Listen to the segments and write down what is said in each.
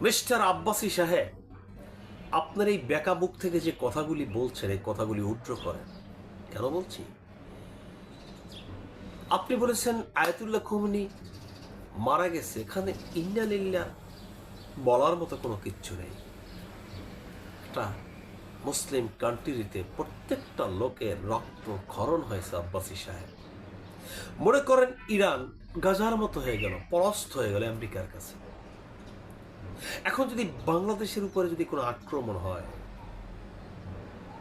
Mister Abbasi সাহেব, আপনার এই বেকা মুখ থেকে যে কথাগুলি বলছেন, এই কথাগুলি উড্র করেন। কেন বলছি? আপনি বলেছেন আয়াতুল্লাহ খোমেনি মারা গেছে, এখানে ইন্না লিল্লাহ বলার মতো কোনো কিচ্ছু নেই। একটা মুসলিম কান্ট্রিতে প্রত্যেকটা লোকের রক্ত ক্ষরণ হয়েছে আব্বাসী সাহেব। মনে করেন ইরান গাজার মতো হয়ে গেল, পরাস্ত হয়ে গেল আমেরিকার কাছে। এখন যদি বাংলাদেশের উপরে যদি কোনো আক্রমণ হয়,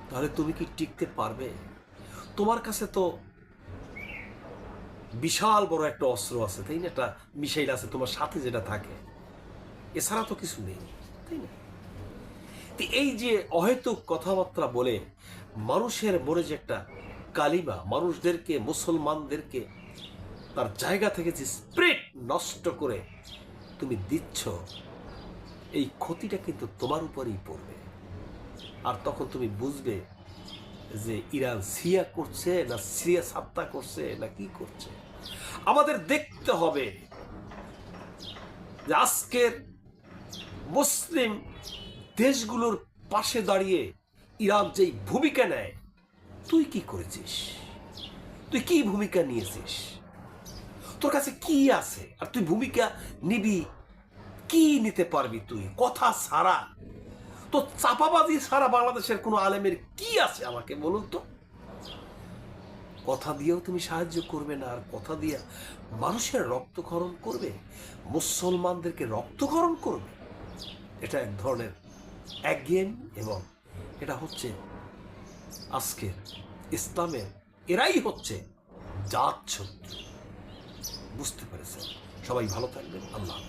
তাহলে তুমি কি টিকতে পারবে? তোমার কাছে তো বিশাল বড় একটা অস্ত্র আছে, তাই না? একটা মিসাইল আছে তোমার সাথে যেটা থাকে, এছাড়া তো কিছু নেই, তাই না? এই যে অহেতুক কথাবার্তা বলে মানুষের মনে যে একটা কালিমা, মানুষদেরকে, মুসলমানদেরকে তার জায়গা থেকে যে স্পিরিট নষ্ট করে তুমি দিচ্ছ, এই ক্ষতিটা কিন্তু তোমার উপরেই পড়বে। আর তখন তুমি বুঝবে যে ইরান সিয়া করছে না সিরিয়া সাত্তা করছে না কি করছে। আমাদের দেখতে হবে যে আজকের মুসলিম দেশগুলোর পাশে দাঁড়িয়ে ইরান যেই ভূমিকা নেয়, তুই কি করেছিস? তুই কি ভূমিকা নিয়েছিস? তোর কাছে কি আছে? আর তুই ভূমিকা নিবি কি? নিতে পারবি তুই? কথা ছাড়া, তো চাপাবাজি ছাড়া বাংলাদেশের কোনো আলেমের কি আছে আমাকে বলুন তো? কথা দিয়েও তুমি সাহায্য করবে না, আর কথা দিয়ে মানুষের রক্তক্ষরণ করবে, মুসলমানদেরকে রক্তক্ষরণ করবে। এটা এক ধরনের একঘেয়েমি, এবং এটা হচ্ছে আজকের ইসলামের, এরাই হচ্ছে জাত শত্রু। বুঝতে পেরেছেন? সবাই ভালো থাকবেন। আল্লাহ।